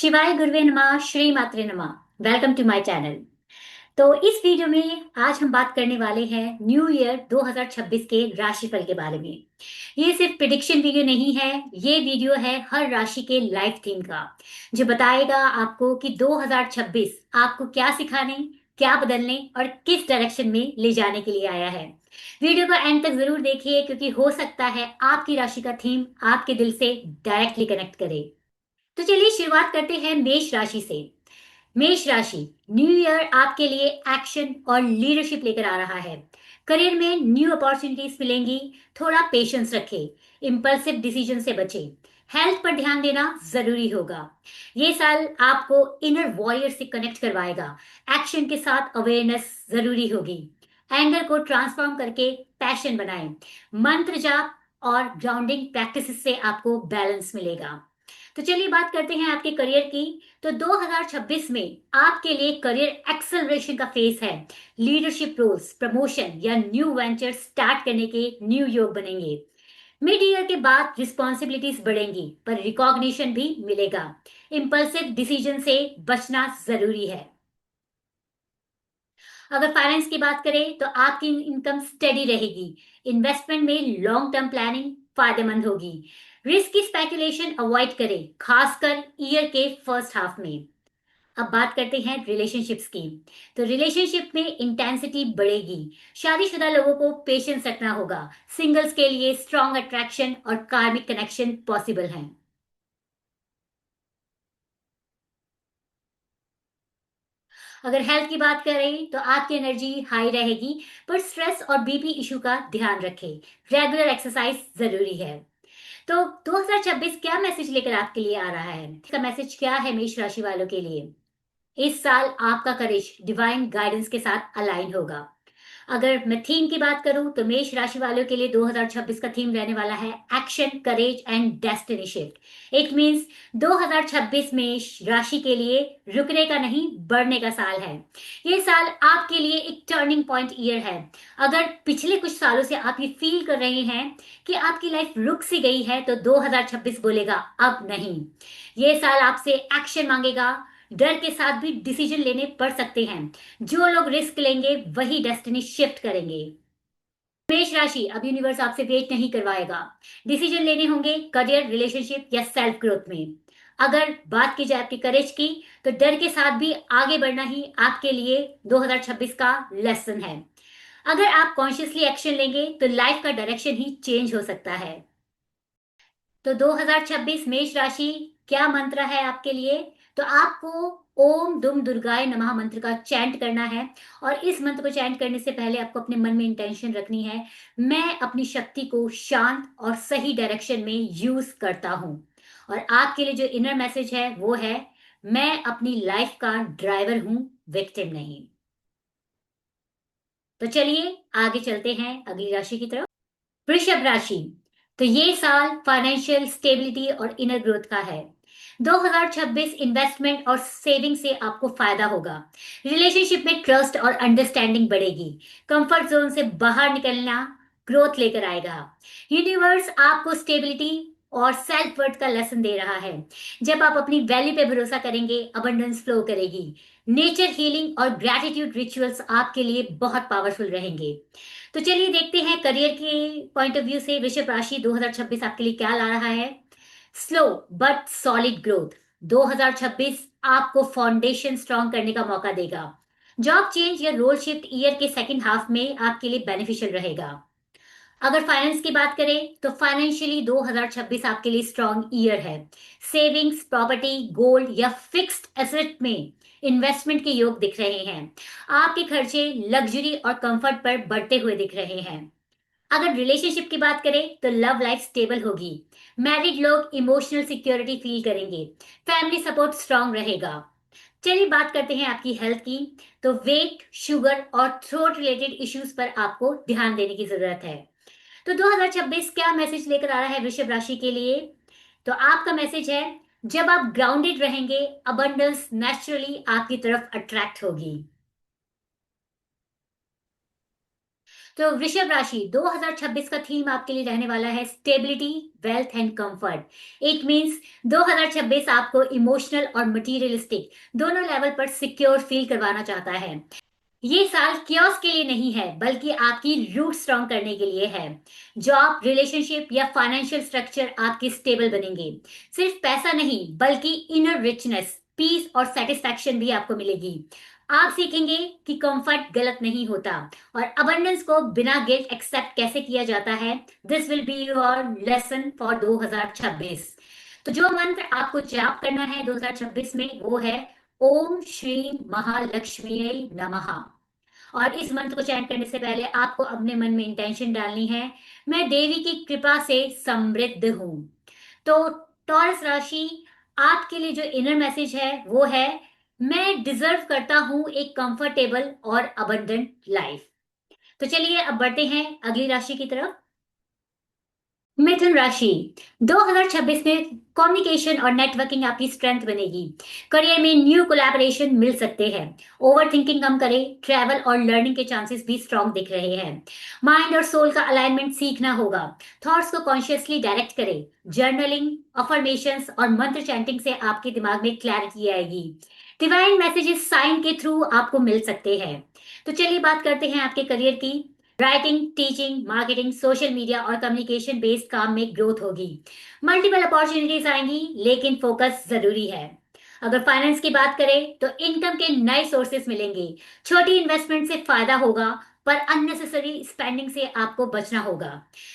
शिवाय गुरुवे नमः, श्री मात्रे नमः। Welcome to my channel. तो इस वीडियो में आज हम बात करने वाले हैं न्यू ईयर 2026 के राशिफल के बारे में। ये सिर्फ प्रिडिक्शन वीडियो नहीं है, ये वीडियो है हर राशि के लाइफ थीम का, जो बताएगा आपको कि 2026 आपको क्या सिखाने, क्या बदलने और किस डायरेक्शन में ले जाने के लिए आया है। वीडियो को एंड तक जरूर देखिए, क्योंकि हो सकता है आपकी राशि का थीम आपके दिल से डायरेक्टली कनेक्ट करे। तो चलिए शुरुआत करते हैं मेष राशि से। मेष राशि, न्यू ईयर आपके लिए एक्शन और लीडरशिप लेकर आ रहा है। करियर में न्यू अपॉर्चुनिटीज मिलेंगी, थोड़ा पेशेंस रखें, इम्पल्सिव डिसीजन से बचें। हेल्थ पर ध्यान देना जरूरी होगा। ये साल आपको इनर वॉरियर से कनेक्ट करवाएगा। एक्शन के साथ अवेयरनेस जरूरी होगी। एंगर को ट्रांसफॉर्म करके पैशन बनाएं। मंत्र जाप और ग्राउंडिंग प्रैक्टिसेस से आपको बैलेंस मिलेगा। तो चलिए बात करते हैं आपके करियर की। तो 2026 में आपके लिए करियर एक्सेलरेशन का फेस है। लीडरशिप रोल्स, प्रमोशन या न्यू वेंचर स्टार्ट करने के न्यू योग बनेंगे। मिड ईयर के बाद रिस्पॉन्सिबिलिटीज बढ़ेंगी, पर रिकॉग्निशन भी मिलेगा। इम्पल्सिव डिसीजन से बचना जरूरी है। अगर फाइनेंस की बात करें तो आपकी इनकम स्टेडी रहेगी। इन्वेस्टमेंट में लॉन्ग टर्म प्लानिंग फायदेमंद होगी। रिस्क की स्पेकुलेशन अवॉइड करें, खासकर ईयर के फर्स्ट हाफ में। अब बात करते हैं रिलेशनशिप्स की। तो रिलेशनशिप में इंटेंसिटी बढ़ेगी। शादीशुदा लोगों को पेशेंस रखना होगा। सिंगल्स के लिए स्ट्रॉन्ग अट्रैक्शन और कार्मिक कनेक्शन पॉसिबल हैं। अगर हेल्थ की बात करें तो आपकी एनर्जी हाई रहेगी, पर स्ट्रेस और बीपी इशू का ध्यान रखें। रेगुलर एक्सरसाइज जरूरी है। तो 2026 क्या मैसेज लेकर आपके लिए आ रहा है? इसका मैसेज क्या है मेष राशि वालों के लिए? इस साल आपका करेज डिवाइन गाइडेंस के साथ अलाइन होगा। अगर मैं थीम की बात करूं तो मेष राशि वालों के लिए 2026 का थीम रहने वाला है action, courage and destiny shift. It means 2026 मेष राशि के लिए रुकने का नहीं, बढ़ने का साल है। ये साल आपके लिए एक टर्निंग पॉइंट ईयर है। अगर पिछले कुछ सालों से आप ये फील कर रहे हैं कि आपकी लाइफ रुक सी गई है, तो 2026 बोलेगा अब नहीं। ये साल आपसे एक्शन मांगेगा। डर के साथ भी डिसीजन लेने पड़ सकते हैं। जो लोग रिस्क लेंगे वही डेस्टिनी शिफ्ट करेंगे। मेष राशि, अब यूनिवर्स आपसे वेट नहीं करवाएगा। डिसीजन लेने होंगे करियर, रिलेशनशिप या सेल्फ ग्रोथ में। अगर बात की जाए आपके करेज की, तो डर के साथ भी आगे बढ़ना ही आपके लिए 2026 का लेसन है। अगर आप कॉन्शियसली एक्शन लेंगे तो लाइफ का डायरेक्शन ही चेंज हो सकता है। तो 2026 मेष राशि, क्या मंत्र है आपके लिए? तो आपको ओम दुम दुर्गाय नमः मंत्र का चैंट करना है। और इस मंत्र को चैंट करने से पहले आपको अपने मन में इंटेंशन रखनी है, मैं अपनी शक्ति को शांत और सही डायरेक्शन में यूज करता हूं। और आपके लिए जो इनर मैसेज है वो है, मैं अपनी लाइफ का ड्राइवर हूं, विक्टिम नहीं। तो चलिए आगे चलते हैं अगली राशि की तरफ। वृषभ राशि, तो ये साल फाइनेंशियल स्टेबिलिटी और इनर ग्रोथ का है। 2026 इन्वेस्टमेंट और सेविंग से आपको फायदा होगा। रिलेशनशिप में ट्रस्ट और अंडरस्टैंडिंग बढ़ेगी। कंफर्ट जोन से बाहर निकलना ग्रोथ लेकर आएगा। यूनिवर्स आपको स्टेबिलिटी और सेल्फ वर्थ का लेसन दे रहा है। जब आप अपनी वैल्यू पे भरोसा करेंगे, अबंडेंस फ्लो करेगी। नेचर हीलिंग और ग्रैटिट्यूड रिचुअल्स आपके लिए बहुत पावरफुल रहेंगे। तो चलिए देखते हैं करियर के पॉइंट ऑफ व्यू से वृषभ राशि 2026 आपके लिए क्या ला रहा है। Slow but solid growth. 2026 आपको फाउंडेशन स्ट्रॉन्ग करने का मौका देगा। जॉब चेंज या रोल शिफ्ट ईयर के सेकंड हाफ में आपके लिए बेनिफिशियल रहेगा। अगर फाइनेंस की बात करें तो फाइनेंशियली 2026 आपके लिए स्ट्रॉन्ग ईयर है। सेविंग्स, प्रॉपर्टी, गोल्ड या फिक्स्ड एसेट में इन्वेस्टमेंट के योग दिख रहे हैं। आपके खर्चे लग्जरी और कंफर्ट पर बढ़ते हुए दिख रहे हैं। अगर रिलेशनशिप की बात करें तो लव लाइफ स्टेबल होगी। मैरिड लोग इमोशनल सिक्योरिटी फील करेंगे। फैमिली सपोर्ट स्ट्रांग रहेगा। चलिए बात करते हैं आपकी हेल्थ की। तो वेट, शुगर और थ्रोट रिलेटेड इश्यूज पर आपको ध्यान देने की जरूरत है। तो 2026 क्या मैसेज लेकर आ रहा है वृषभ राशि के लिए? तो आपका मैसेज है, जब आप ग्राउंडेड रहेंगे, अबंडेंस नेचुरली आपकी तरफ अट्रैक्ट होगी। तो वृषभ राशि 2026 का थीम आपके लिए रहने वाला है stability, wealth and comfort. It means 2026 आपको इमोशनल और मटेरियलिस्टिक दोनों लेवल पर सिक्योर फील करवाना चाहता है। ये साल कियोस्क के लिए नहीं है, बल्कि आपकी रूट स्ट्रांग करने के लिए है। जॉब, रिलेशनशिप या फाइनेंशियल स्ट्रक्चर आपके स्टेबल बनेंगे। सिर्फ पैसा नहीं, बल्कि इनर रिचनेस, पीस और सेटिस्फैक्शन भी आपको मिलेगी। आप सीखेंगे कि कंफर्ट गलत नहीं होता और अबंडेंस को बिना गिल्ट एक्सेप्ट कैसे किया जाता है। This will be your lesson for 2026। तो जो मंत्र आपको जाप करना है 2026 में वो है ओम श्री महालक्ष्मी नमः। और इस मंत्र को चैंट करने से पहले आपको अपने मन में इंटेंशन डालनी है, मैं देवी की कृपा से समृद्ध हूं। तो टॉरस राशि, आपके लिए जो इनर मैसेज है वो है, मैं डिजर्व करता हूं एक कंफर्टेबल और अबंडेंट लाइफ। तो चलिए अब बढ़ते हैं अगली राशि की तरफ। मिथुन राशि 2026 में कम्युनिकेशन और नेटवर्किंग आपकी स्ट्रेंथ बनेगी। करियर में न्यू कोलैबोरेशन मिल सकते हैं। ओवर थिंकिंग कम करें, ट्रैवल और लर्निंग के चांसेस भी स्ट्रांग दिख रहे हैं। माइंड और सोल का अलाइनमेंट सीखना होगा। थॉट्स को कॉन्शियसली डायरेक्ट करें। जर्नलिंग, अफर्मेशंस और मंत्र चैंटिंग से आपके दिमाग में क्लैरिटी आएगी। डिवाइन मैसेजेस साइन के थ्रू आपको मिल सकते हैं। तो चलिए बात करते हैं आपके करियर की। Writing, teaching, marketing, social media और कम्युनिकेशन बेस्ड काम में ग्रोथ होगी। मल्टीपल अपॉर्चुनिटीज आएंगी, लेकिन फोकस जरूरी है। अगर फाइनेंस की बात करें तो इनकम के नए सोर्सेस मिलेंगे। छोटी इन्वेस्टमेंट से फायदा होगा, पर अननेसेसरी स्पेंडिंग से आपको बचना होगा।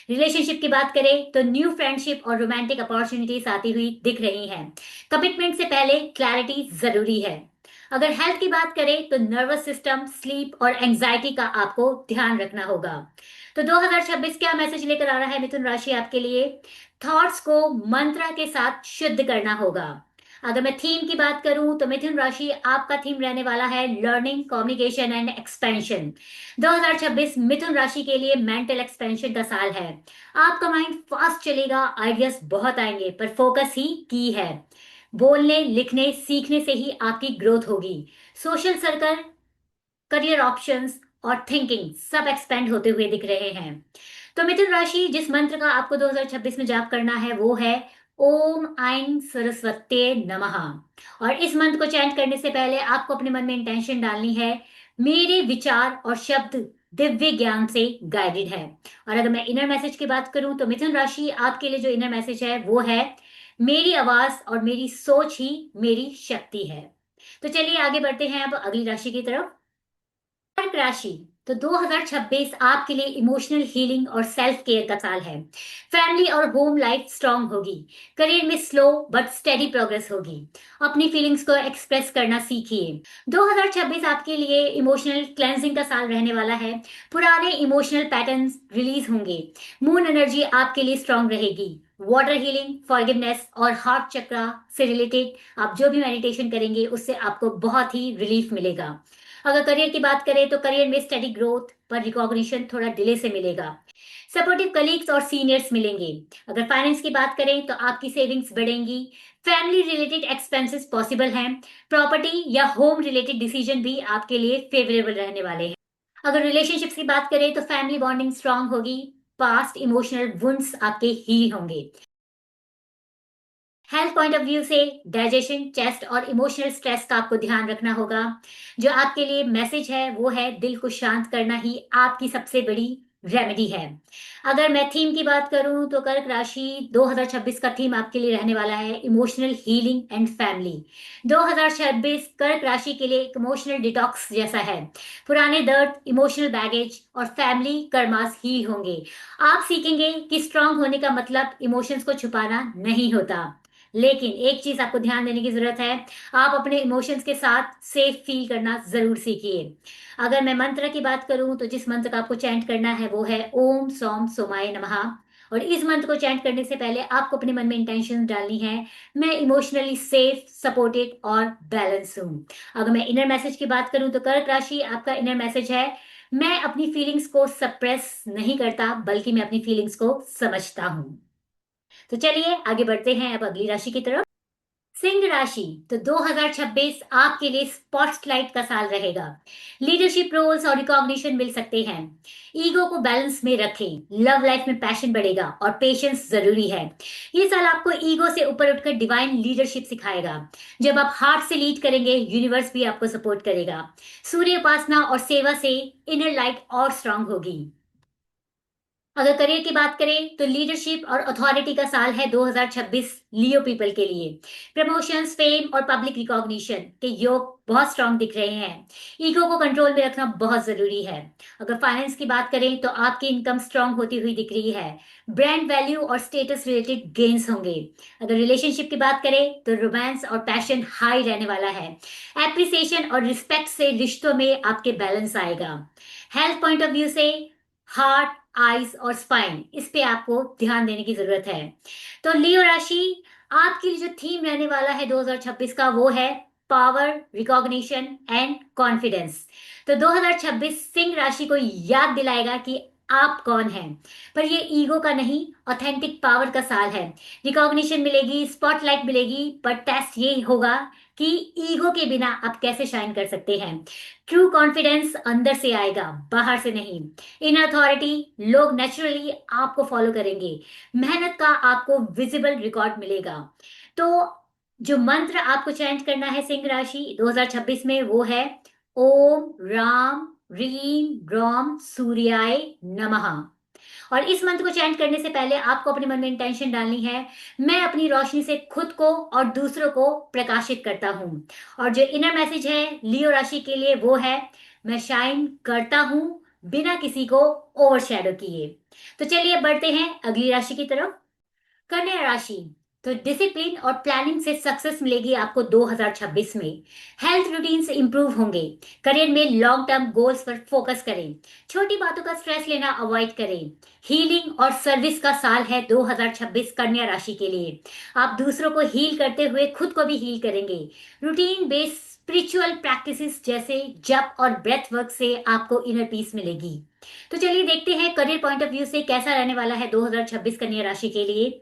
रिलेशनशिप की बात करें तो न्यू फ्रेंडशिप और रोमांटिक अपॉर्चुनिटीज आती हुई दिख रही हैं। कमिटमेंट से पहले क्लैरिटी जरूरी है। अगर हेल्थ की बात करें तो नर्वस सिस्टम, स्लीप और एंजाइटी का आपको ध्यान रखना होगा। तो 2026 क्या मैसेज लेकर आ रहा है मिथुन राशि आपके लिए? थॉट्स को मंत्र के साथ शुद्ध करना होगा। अगर मैं थीम की बात करूं तो मिथुन राशि आपका थीम रहने वाला है लर्निंग, कम्युनिकेशन एंड एक्सपेंशन। 2026 मिथुन राशि के लिए मेंटल एक्सपेंशन का साल है। आपका माइंड फास्ट चलेगा, आइडियाज बहुत आएंगे, पर फोकस ही की है। बोलने, लिखने, सीखने से ही आपकी ग्रोथ होगी। सोशल सर्कल, करियर ऑप्शंस और थिंकिंग सब एक्सपेंड होते हुए दिख रहे हैं। तो मिथुन राशि, जिस मंत्र का आपको 2026 में जाप करना है वो है ओम ऐं सरस्वते नमः। और इस मंत्र को चैंट करने से पहले आपको अपने मन में इंटेंशन डालनी है, मेरे विचार और शब्द दिव्य ज्ञान से गाइडेड है। और अगर मैं इनर मैसेज की बात करूं तो मिथुन राशि आपके लिए जो इनर मैसेज है वो है, मेरी आवाज और मेरी सोच ही मेरी शक्ति है। तो चलिए आगे बढ़ते हैं अब अगली राशि की तरफ। कर्क राशि, तो 2026 आपके लिए इमोशनल हीलिंग और सेल्फ केयर का साल है। फैमिली और होम लाइफ स्ट्रांग होगी। करियर में स्लो बट स्टेडी प्रोग्रेस होगी। अपनी फीलिंग्स को एक्सप्रेस करना सीखिए। 2026 आपके लिए इमोशनल क्लेंजिंग का साल रहने वाला है। पुराने इमोशनल पैटर्न्स रिलीज होंगे। मून एनर्जी आपके लिए स्ट्रांग रहेगी। वाटर हीलिंग, फॉरगिवनेस और हार्ट चक्रा से रिलेटेड आप जो भी मेडिटेशन करेंगे उससे आपको बहुत ही रिलीफ मिलेगा। अगर करियर की बात करें तो करियर में स्टडी ग्रोथ पर रिकॉग्निशन थोड़ा डिले से मिलेगा। सपोर्टिव कलीग्स और सीनियर्स मिलेंगे। अगर फाइनेंस की बात करें तो आपकी सेविंग्स बढ़ेंगी। फैमिली रिलेटेड एक्सपेंसेस पॉसिबल हैं। प्रॉपर्टी या होम रिलेटेड डिसीजन भी आपके लिए फेवरेबल रहने वाले हैं। अगर रिलेशनशिप्स की बात करें तो फैमिली बॉन्डिंग स्ट्रांग होगी। पास्ट इमोशनल वुंड्स आपके हील होंगे। हेल्थ पॉइंट ऑफ व्यू से डाइजेशन, चेस्ट और इमोशनल स्ट्रेस का आपको ध्यान रखना होगा। जो आपके लिए मैसेज है वो है, दिल को शांत करना ही आपकी सबसे बड़ी रेमेडी है। अगर मैं थीम की बात करूं तो कर्क राशि 2026 का थीम आपके लिए रहने वाला है इमोशनल हीलिंग एंड फैमिली। 2026 कर्क राशि के लिए एक इमोशनल डिटॉक्स जैसा है। पुराने दर्द, इमोशनल बैगेज और फैमिली कर्मास हील होंगे। आप सीखेंगे कि स्ट्रांग होने का मतलब इमोशंस को छुपाना नहीं होता। लेकिन एक चीज आपको ध्यान देने की जरूरत है, आप अपने इमोशंस के साथ सेफ फील करना जरूर सीखिए। अगर मैं मंत्र की बात करूं तो जिस मंत्र का आपको चैंट करना है वो है ओम सौम सोमाय नमः। और इस मंत्र को चैंट करने से पहले आपको अपने मन में इंटेंशन डालनी है, मैं इमोशनली सेफ, सपोर्टेड और बैलेंस हूं। अगर मैं इनर मैसेज की बात करूं तो कर्क राशि आपका इनर मैसेज है, मैं अपनी फीलिंग्स को सप्रेस नहीं करता, बल्कि मैं अपनी फीलिंग्स को समझता हूं। तो चलिए आगे बढ़ते हैं अब अगली राशि की तरफ। सिंह राशि, तो 2026 आपके लिए स्पॉटलाइट का साल रहेगा। लीडरशिप रोल्स और रिकॉग्निशन मिल सकते हैं। ईगो को बैलेंस में रखें, लव लाइफ में पैशन बढ़ेगा और पेशेंस जरूरी है। ये साल आपको ईगो से ऊपर उठकर डिवाइन लीडरशिप सिखाएगा। जब आप हार्ट से लीड करेंगे, यूनिवर्स भी आपको सपोर्ट करेगा। सूर्य उपासना और सेवा से इनर लाइट और स्ट्रांग होगी। अगर करियर की बात करें तो लीडरशिप और अथॉरिटी का साल है 2026 लियो पीपल के लिए। प्रमोशंस, फेम और पब्लिक रिकॉग्निशन के योग बहुत स्ट्रांग दिख रहे हैं। ईगो को कंट्रोल में रखना बहुत जरूरी है। अगर फाइनेंस की बात करें तो आपकी इनकम स्ट्रांग होती हुई दिख रही है। ब्रांड वैल्यू और स्टेटस रिलेटेड गेन्स होंगे। अगर रिलेशनशिप की बात करें तो रोमांस और पैशन हाई रहने वाला है। एप्रिसिएशन और रिस्पेक्ट से रिश्तों में आपके बैलेंस आएगा। हेल्थ पॉइंट ऑफ व्यू से हार्ट, आइज और स्पाइन, इस पे आपको ध्यान देने की जरूरत है। तो लियो राशि, आपके लिए जो थीम रहने वाला है 2026 का वो है पावर, रिकॉग्निशन एंड कॉन्फिडेंस। तो 2026 सिंह राशि को याद दिलाएगा कि आप कौन हैं। पर ये ईगो का नहीं, ऑथेंटिक पावर का साल है। रिकॉग्निशन मिलेगी, स्पॉटलाइट मिलेगी, पर टेस्ट ये होगा कि ईगो के बिना आप कैसे शाइन कर सकते हैं। ट्रू कॉन्फिडेंस अंदर से आएगा, बाहर से नहीं। इन अथॉरिटी, लोग नेचुरली आपको फॉलो करेंगे। मेहनत का आपको विजिबल रिकॉर्ड मिलेगा। तो जो मंत्र आपको चैंट करना है सिंह राशि 2026 में वो है ओम राम रीम ग्रॉम सूर्याय नमः। और इस मंत्र को चैंट करने से पहले आपको अपने मन में इंटेंशन डालनी है, मैं अपनी रोशनी से खुद को और दूसरों को प्रकाशित करता हूं। और जो इनर मैसेज है लियो राशि के लिए वो है, मैं शाइन करता हूं बिना किसी को ओवरशैडो किए। तो चलिए बढ़ते हैं अगली राशि की तरफ। कन्या राशि, तो डिसिप्लिन और प्लानिंग से सक्सेस मिलेगी आपको 2026 में। हेल्थ रूटीन्स इंप्रूव होंगे। करियर में लॉन्ग टर्म गोल्स पर फोकस करें। छोटी बातों का स्ट्रेस लेना अवॉइड करें। हीलिंग और सर्विस का साल है 2026 कन्या राशि के लिए। आप दूसरों को हील करते हुए खुद को भी हील करेंगे। रूटीन बेस्ड स्पिरिचुअल प्रैक्टिसेस जैसे जप और ब्रेथ वर्क से आपको इनर पीस मिलेगी। तो चलिए देखते हैं करियर पॉइंट ऑफ व्यू से कैसा रहने वाला है 2026 कन्या राशि के लिए।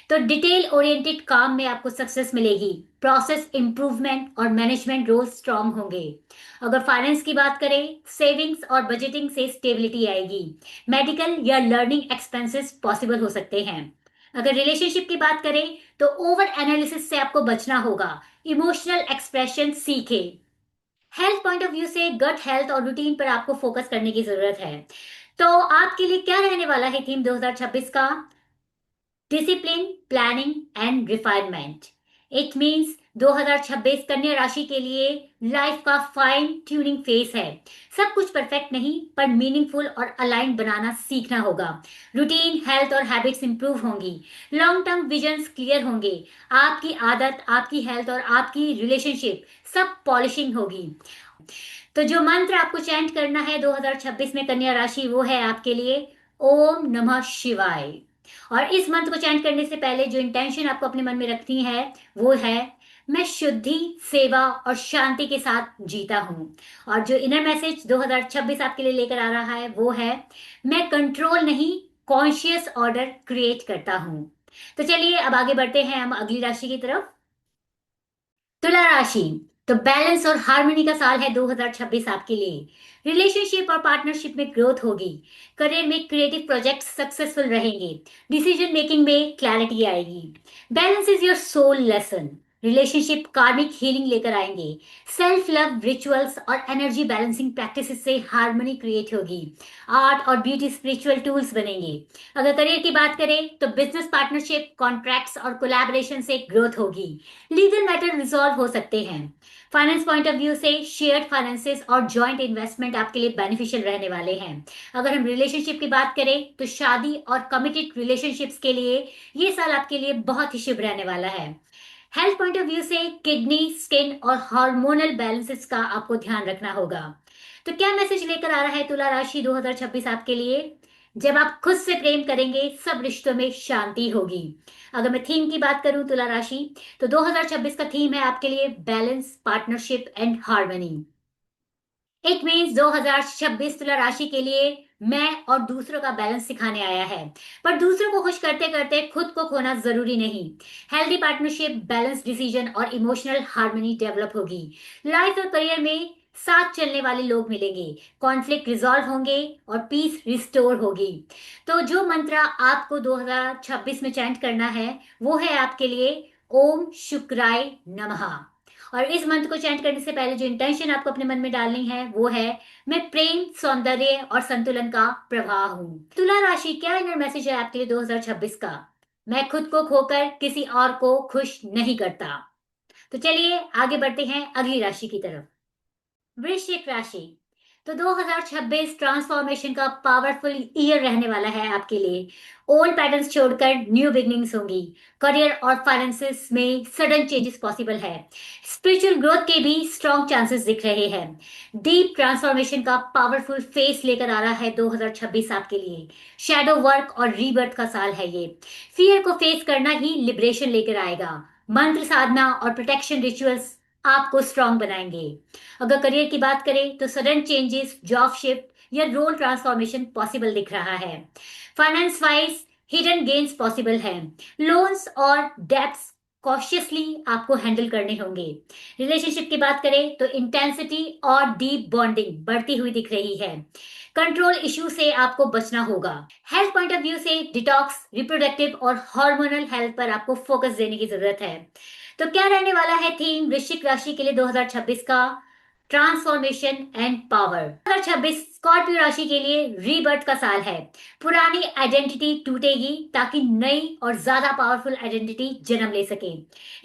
तो डिटेल ओरिएंटेड काम में आपको सक्सेस मिलेगी। प्रोसेस इंप्रूवमेंट और मैनेजमेंट रोल स्ट्रांग होंगे। अगर फाइनेंस की बात करें, सेविंग्स और बजटिंग से स्टेबिलिटी आएगी। मेडिकल या लर्निंग एक्सपेंसेस पॉसिबल हो सकते हैं। अगर रिलेशनशिप की बात करें तो ओवर एनालिसिस से आपको बचना होगा। इमोशनल एक्सप्रेशन सीखे। हेल्थ पॉइंट ऑफ व्यू से गट हेल्थ और रूटीन पर आपको फोकस करने की जरूरत है। तो आपके लिए क्या रहने वाला है थीम 2026 का? Discipline, planning and refinement. It means 2026 कन्या राशि के लिए लाइफ का फाइन ट्यूनिंग फेस है। सब कुछ परफेक्ट नहीं, पर मीनिंगफुल और अलाइन बनाना सीखना होगा। रूटीन, हेल्थ और हैबिट्स इंप्रूव होंगी। लॉन्ग टर्म विजन्स क्लियर होंगे। आपकी आदत, आपकी हेल्थ और आपकी रिलेशनशिप सब पॉलिशिंग होगी। तो जो मंत्र आपको चैंट करना है 2026 में कन्या राशि वो है आपके लिए ओम नमः शिवाय। और इस मंत्र को चैंट करने से पहले जो इंटेंशन आपको अपने मन में रखनी है वो है, मैं शुद्धि, सेवा और शांति के साथ जीता हूं। और जो इनर मैसेज 2026 आपके लिए लेकर आ रहा है वो है, मैं कंट्रोल नहीं, कॉन्शियस ऑर्डर क्रिएट करता हूं। तो चलिए अब आगे बढ़ते हैं हम अगली राशि की तरफ। तुला राशि, तो बैलेंस और हार्मनी का साल है 2026 आपके लिए। रिलेशनशिप और पार्टनरशिप में ग्रोथ होगी। करियर में क्रिएटिव प्रोजेक्ट सक्सेसफुल रहेंगे। डिसीजन मेकिंग में क्लैरिटी आएगी। Balance is your soul lesson. Relationship karmic healing लेकर आएंगे। सेल्फ लव रिचुअल्स और एनर्जी बैलेंसिंग प्रैक्टिसेस से हार्मनी क्रिएट होगी। आर्ट और ब्यूटी स्पिरिचुअल टूल्स बनेंगे। अगर करियर की बात करें तो बिजनेस पार्टनरशिप, कॉन्ट्रैक्ट्स और कोलैबोरेशन से ग्रोथ होगी। लीगल मैटर रिजॉल्व हो सकते हैं। फाइनेंस पॉइंट ऑफ व्यू से शेयर्ड फाइनेंसेस और जॉइंट इन्वेस्टमेंट आपके लिए बेनिफिशियल रहने वाले हैं। अगर हम रिलेशनशिप की बात करें तो शादी और कमिटेड रिलेशनशिप्स के लिए ये साल आपके लिए बहुत ही शुभ रहने वाला है। हेल्थ पॉइंट ऑफ व्यू से किडनी, स्किन और हार्मोनल बैलेंसेस का आपको ध्यान रखना होगा। तो क्या मैसेज लेकर आ रहा है तुला राशि 2026 आपके लिए? जब आप खुद से प्रेम करेंगे सब रिश्तों में शांति होगी। अगर मैं थीम की बात करूं तुला राशि, तो 2026 का थीम है आपके लिए balance, partnership and harmony. It means 2026 तुला राशि के लिए मैं और दूसरों का बैलेंस सिखाने आया है। पर दूसरों को खुश करते करते खुद को खोना जरूरी नहीं। हेल्दी पार्टनरशिप, बैलेंस डिसीजन और इमोशनल हार्मनी डेवलप होगी। लाइफ और करियर में साथ चलने वाले लोग मिलेंगे, कॉन्फ्लिक्ट रिजॉल्व होंगे और पीस रिस्टोर होगी। तो जो मंत्र आपको 2026 में चैंट करना है वो है आपके लिए ओम शुक्राय नमः। और इस मंत्र को चैंट करने से पहले जो इंटेंशन आपको अपने मन में डालनी है वो है मैं प्रेम, सौंदर्य और संतुलन का प्रवाह हूँ। तुला राशि, क्या इनर मैसेज है आपके लिए 2026 का? मैं खुद को खोकर किसी और को खुश नहीं करता। तो चलिए आगे बढ़ते हैं अगली राशि की तरफ। वृश्चिक राशि। तो 2026 ट्रांसफॉर्मेशन का पावरफुल ईयर रहने वाला है आपके लिए। ओल्ड पैटर्न्स छोड़कर न्यू बिगनिंग्स होंगी। करियर और फाइनेंसेस में सडन चेंजेस पॉसिबल है। स्पिरिचुअल ग्रोथ के भी स्ट्रॉन्ग चांसेस दिख रहे हैं। डीप ट्रांसफॉर्मेशन का पावरफुल फेस लेकर आ रहा है 2026 आपके लिए। शैडो वर्क और रीबर्थ का साल है ये। फियर को फेस करना ही लिबरेशन लेकर आएगा। मंत्र साधना और प्रोटेक्शन रिचुअल्स आपको स्ट्रॉन्ग बनाएंगे। अगर करियर की बात करें तो सडन चेंजेस, जॉब शिफ्ट या रोल ट्रांसफॉर्मेशन पॉसिबल दिख रहा है। Finance wise hidden gains possible है। लोन्स और डेब्ट्स कॉशियसली आपको हैंडल करने होंगे। रिलेशनशिप की बात करें तो इंटेंसिटी और डीप बॉन्डिंग बढ़ती हुई दिख रही है। कंट्रोल इश्यू से आपको बचना होगा। हेल्थ पॉइंट ऑफ व्यू से डिटॉक्स, रिप्रोडक्टिव और हार्मोनल हेल्थ पर आपको फोकस देने की जरूरत है। तो क्या रहने वाला है थीम वृश्चिक राशि के लिए 2026 का? Transformation and power. 2026 स्कॉर्पियो राशि के लिए रीबर्थ का साल है। पुरानी आइडेंटिटी टूटेगी ताकि नई और ज्यादा पावरफुल आइडेंटिटी जन्म ले सके।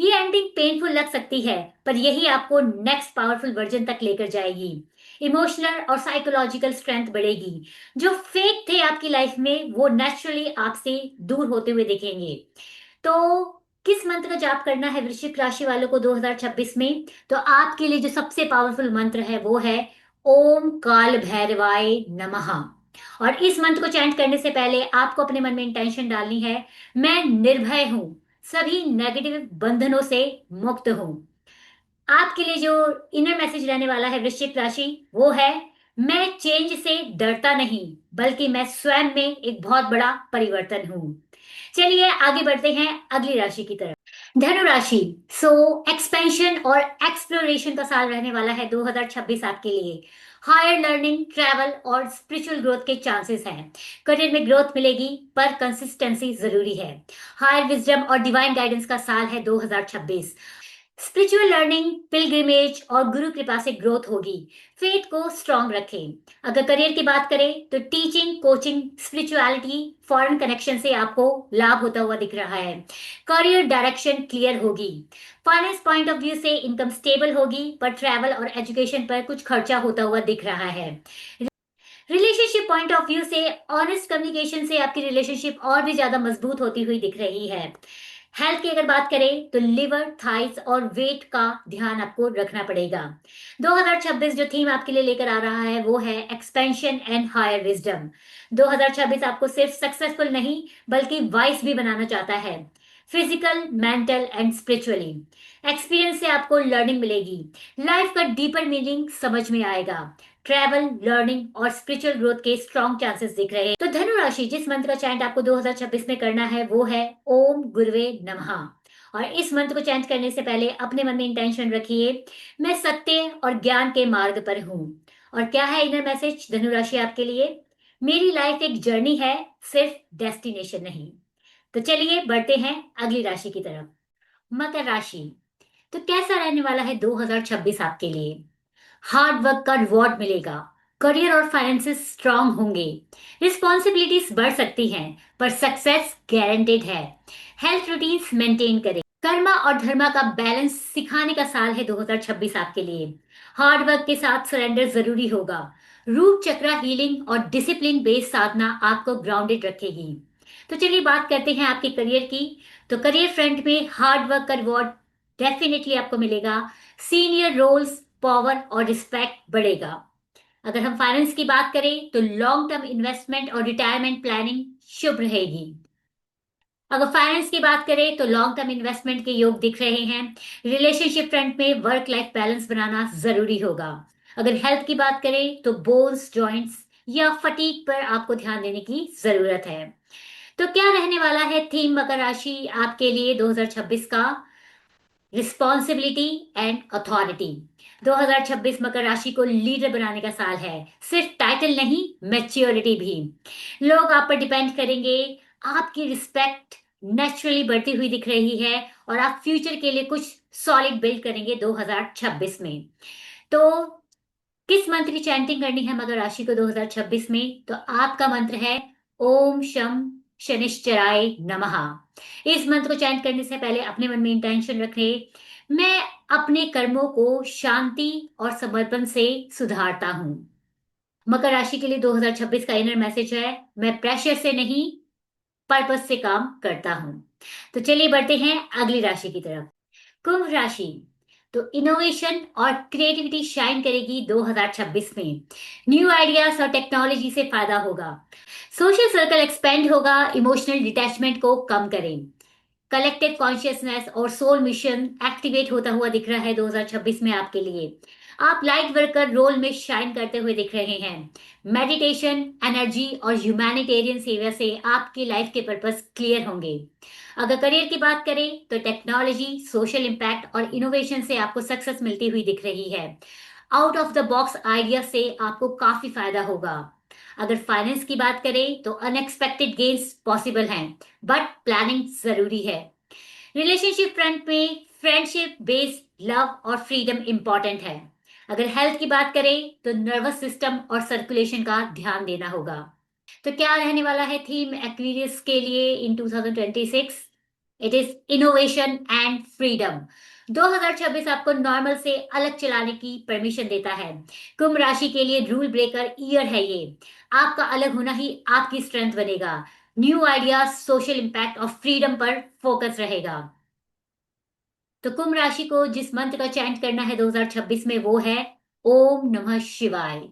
ये एंडिंग पेनफुल लग सकती है पर यही आपको नेक्स्ट पावरफुल वर्जन तक लेकर जाएगी। इमोशनल और साइकोलॉजिकल स्ट्रेंथ बढ़ेगी। जो फेक थे आपकी लाइफ में वो नेचुरली आपसे दूर होते हुए दिखेंगे। तो किस मंत्र का जाप करना है वृश्चिक राशि वालों को 2026 में? तो आपके लिए जो सबसे पावरफुल मंत्र है वो है ओम काल भैरवाय नमः। और इस मंत्र को चैंट करने से पहले आपको अपने मन में इंटेंशन डालनी है मैं निर्भय हूं, सभी नेगेटिव बंधनों से मुक्त हूं। आपके लिए जो इनर मैसेज रहने वाला है वृश्चिक राशि वो है मैं चेंज से डरता नहीं बल्कि मैं स्वयं में एक बहुत बड़ा परिवर्तन हूं। चलिए आगे बढ़ते हैं अगली राशि की तरफ। धनु राशि। सो एक्सपेंशन और एक्सप्लोरेशन का साल रहने वाला है 2026 आपके लिए। हायर लर्निंग, ट्रैवल और स्पिरिचुअल ग्रोथ के चांसेस हैं। करियर में ग्रोथ मिलेगी पर कंसिस्टेंसी जरूरी है। हायर विजडम और डिवाइन गाइडेंस का साल है 2026। स्पिरिचुअल लर्निंग, पिलग्रिमेज और गुरु कृपा से ग्रोथ होगी। फेथ को स्ट्रांग रखें। अगर करियर की बात करें तो teaching, coaching, spirituality, foreign connection से आपको लाभ होता हुआ दिख रहा है। करियर डायरेक्शन क्लियर होगी। फाइनेंस पॉइंट ऑफ व्यू से इनकम स्टेबल होगी पर ट्रैवल और एजुकेशन पर कुछ खर्चा होता हुआ दिख रहा है। रिलेशनशिप पॉइंट ऑफ व्यू से ऑनेस्ट कम्युनिकेशन से आपकी रिलेशनशिप और भी ज्यादा मजबूत होती हुई दिख रही है। हेल्थ की अगर बात करें तो लिवर, थाइस और वेट का ध्यान आपको रखना पड़ेगा। 2026 जो थीम आपके लिए लेकर आ रहा है वो है एक्सपेंशन एंड हायर विजडम। 2026 आपको सिर्फ सक्सेसफुल नहीं बल्कि वाइस भी बनाना चाहता है। Physical, mental and spiritually experience से आपको लर्निंग मिलेगी। लाइफ का डीपर मीनिंग समझ में आएगा। ट्रैवल, लर्निंग और स्पिरिचुअल ग्रोथ के स्ट्रॉन्ग चांसेस दिख रहे हैं। तो धनु राशि, जिस मंत्र का चैंट आपको 2026 में करना है वो है ओम गुरुवे नमः। और इस मंत्र को चैंट करने से पहले अपने मन में इंटेंशन रखिए मैं सत्य और ज्ञान के मार्ग पर हूँ। और क्या है इनर मैसेज धनु राशि आपके लिए? मेरी लाइफ एक जर्नी है, सिर्फ डेस्टिनेशन नहीं। तो चलिए बढ़ते हैं अगली राशि की तरफ। मकर राशि। तो कैसा रहने वाला है 2026 आपके लिए? हार्ड वर्क का रिवॉर्ड मिलेगा। करियर और फाइनेंसेस स्ट्रांग होंगे। रिस्पॉन्सिबिलिटीज बढ़ सकती हैं पर सक्सेस गारंटेड है। हेल्थ रूटीन्स मेंटेन करें। कर्मा और धर्मा का बैलेंस सिखाने का साल है 2026 आपके लिए। हार्ड वर्क के साथ सरेंडर जरूरी होगा। रूट चक्रा हीलिंग और डिसिप्लिन बेस्ड साधना आपको ग्राउंडेड रखेगी। तो चलिए बात करते हैं आपके करियर की। तो करियर फ्रंट में हार्ड वर्क का रिवॉर्ड डेफिनेटली आपको मिलेगा। सीनियर रोल्स, पावर और रिस्पेक्ट बढ़ेगा। अगर हम फाइनेंस की बात करें तो लॉन्ग टर्म इन्वेस्टमेंट और रिटायरमेंट प्लानिंग शुभ रहेगी। अगर फाइनेंस की बात करें तो लॉन्ग टर्म इन्वेस्टमेंट के योग दिख रहे हैं। रिलेशनशिप फ्रंट में वर्क लाइफ बैलेंस बनाना जरूरी होगा। अगर हेल्थ की बात करें तो बोन्स, जॉइंट्स, या फटीग पर आपको ध्यान देने की जरूरत है। तो क्या रहने वाला है थीम मकर राशि आपके लिए 2026 का? Responsibility and authority. 2026 मकर राशि को लीडर बनाने का साल है, सिर्फ टाइटल नहीं, मैच्योरिटी भी। लोग आप पर डिपेंड करेंगे, आपकी रिस्पेक्ट नेचुरली बढ़ती हुई दिख रही है और आप फ्यूचर के लिए कुछ सॉलिड बिल्ड करेंगे 2026 में। तो किस मंत्र की चैंटिंग करनी है मकर राशि को 2026 में? तो आपका मंत्र है ओम शम शनिश्चराय नमः। इस मंत्र को चैंट करने से पहले अपने मन में इंटेंशन रखें, मैं अपने कर्मों को शांति और समर्पण से सुधारता हूं। मकर राशि के लिए 2026 का इनर मैसेज है, मैं प्रेशर से नहीं, पर्पस से काम करता हूं। तो चलिए बढ़ते हैं अगली राशि की तरफ। कुंभ राशि। तो इनोवेशन और क्रिएटिविटी शाइन करेगी 2026 में। न्यू आइडियाज और टेक्नोलॉजी से फायदा होगा। सोशल सर्कल एक्सपेंड होगा, इमोशनल डिटैचमेंट को कम करें। कलेक्टिव कॉन्शियसनेस और सोल मिशन एक्टिवेट होता हुआ दिख रहा है 2026 में आपके लिए। आप लाइट वर्कर रोल में शाइन करते हुए दिख रहे हैं। मेडिटेशन, एनर्जी और ह्यूमैनिटेरियन सेवा से आपकी लाइफ के पर्पस क्लियर होंगे। अगर करियर की बात करें तो टेक्नोलॉजी, सोशल इम्पैक्ट और इनोवेशन से आपको सक्सेस मिलती हुई दिख रही है। Out of the box idea से आपको काफी फायदा होगा। अगर फाइनेंस की बात करें तो अनएक्सपेक्टेड गेन्स पॉसिबल हैं, बट प्लानिंग जरूरी है। रिलेशनशिप फ्रंट में फ्रेंडशिप बेस्ड लव और फ्रीडम इंपॉर्टेंट है। अगर हेल्थ की बात करें तो नर्वस सिस्टम और सर्कुलेशन का ध्यान देना होगा। तो क्या रहने वाला है थीम एक्वेरियस के लिए इन 2026? It is innovation and freedom. 2026 आपको नॉर्मल से अलग चलाने की परमिशन देता है। कुंभ राशि के लिए रूल ब्रेकर ईयर है ये। आपका अलग होना ही आपकी स्ट्रेंथ बनेगा। न्यू आइडियाज, सोशल इम्पैक्ट और फ्रीडम पर फोकस रहेगा। तो कुंभ राशि को जिस मंत्र का चैंट करना है 2026 में वो है ओम नमः शिवाय।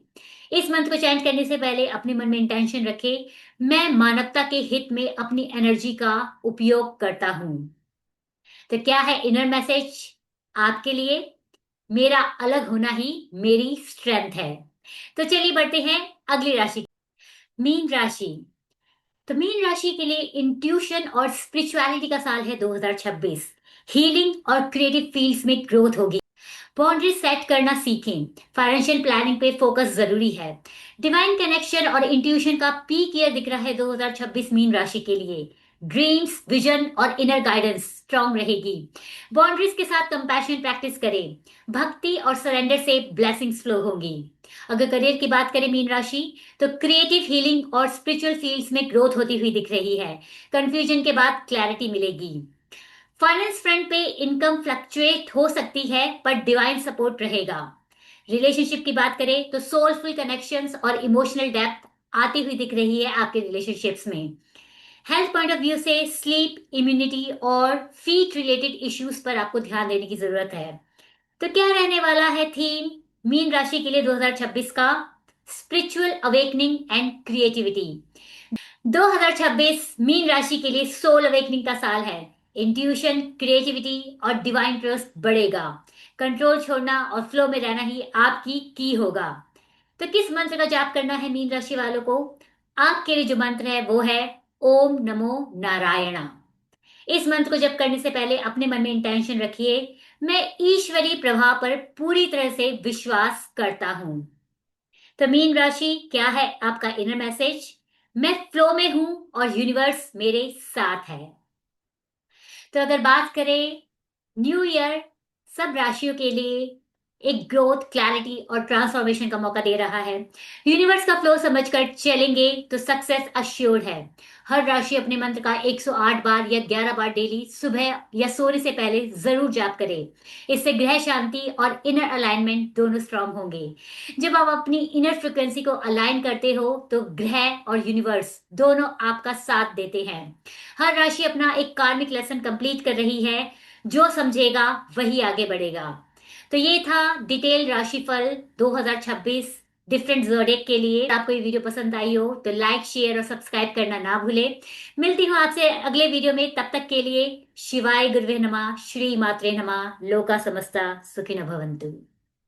इस मंत्र को चैंट करने से पहले अपने मन में इंटेंशन रखें, मैं मानवता के हित में अपनी एनर्जी का उपयोग करता हूं। तो क्या है इनर मैसेज आपके लिए? मेरा अलग होना ही मेरी स्ट्रेंथ है। तो चलिए बढ़ते हैं अगली राशि। मीन राशि। तो मीन राशि के लिए इंट्यूशन और स्पिरिचुअलिटी का साल है 2026। हीलिंग और क्रिएटिव फील्ड्स में ग्रोथ होगी। बाउंड्री सेट करना सीखें। फाइनेंशियल प्लानिंग पे फोकस जरूरी है। डिवाइन कनेक्शन और इंट्यूशन का पीक ईयर दिख रहा है 2026 मीन राशि के लिए। ड्रीम्स, विजन और इनर गाइडेंस स्ट्रांग रहेगी। बाउंड्रीज के साथ कंपैशन प्रैक्टिस करें। भक्ति और सरेंडर से ब्लेसिंग्स फ्लो होंगी। अगर करियर की बात करें मीन राशि, तो क्रिएटिव, हीलिंग और स्पिरिचुअल फील्ड्स में ग्रोथ होती हुई दिख रही है। कंफ्यूजन के बाद क्लैरिटी मिलेगी। फाइनेंस फ्रंट पे इनकम फ्लक्चुएट हो सकती है, पर डिवाइन सपोर्ट रहेगा। रिलेशनशिप की बात करें तो सोलफुल कनेक्शंस और इमोशनल डेप्थ आती हुई दिख रही है आपके रिलेशनशिप्स में। हेल्थ पॉइंट ऑफ व्यू से स्लीप, इम्यूनिटी और फीट रिलेटेड इश्यूज पर आपको ध्यान देने की जरूरत है। तो क्या रहने वाला है थीम मीन राशि के लिए 2026 का? Spiritual awakening and creativity. 2026 mean राशि के लिए सोल अवेकनिंग का साल है। इंट्यूशन, क्रिएटिविटी और डिवाइन ट्रस्ट बढ़ेगा। कंट्रोल छोड़ना और फ्लो में रहना ही आपकी की होगा। तो किस मंत्र का जाप करना है मीन राशि वालों को? आपके लिए जो मंत्र है वो है ओम नमो नारायणा। इस मंत्र को जप करने से पहले अपने मन में इंटेंशन रखिए, मैं ईश्वरीय प्रभाव पर पूरी तरह से विश्वास करता हूं। तो मीन राशि, क्या है आपका इनर मैसेज? मैं फ्लो में हूं और यूनिवर्स मेरे साथ है। तो अगर बात करें न्यू ईयर, सब राशियों के लिए एक ग्रोथ, क्लैरिटी और ट्रांसफॉर्मेशन का मौका दे रहा है। यूनिवर्स का फ्लो समझकर चलेंगे तो सक्सेस अश्योर्ड है। हर राशि अपने मंत्र का 108 बार या 11 बार डेली सुबह या सोने से पहले जरूर जाप करें। इससे ग्रह शांति और इनर अलाइनमेंट दोनों स्ट्रांग होंगे। जब आप अपनी इनर फ्रिक्वेंसी को अलाइन करते हो तो ग्रह और यूनिवर्स दोनों आपका साथ देते हैं। हर राशि अपना एक कार्मिक लेसन कंप्लीट कर रही है। जो समझेगा वही आगे बढ़ेगा। तो ये था डिटेल राशिफल 2026 डिफरेंट ज़ोडिएक के लिए। आपको ये वीडियो पसंद आई हो तो लाइक, शेयर और सब्सक्राइब करना ना भूलें। मिलती हूँ आपसे अगले वीडियो में, तब तक के लिए शिवाय गुरुवे नमः, श्री मात्रे नमः, लोका समस्ता सुखिनो भवन्तु।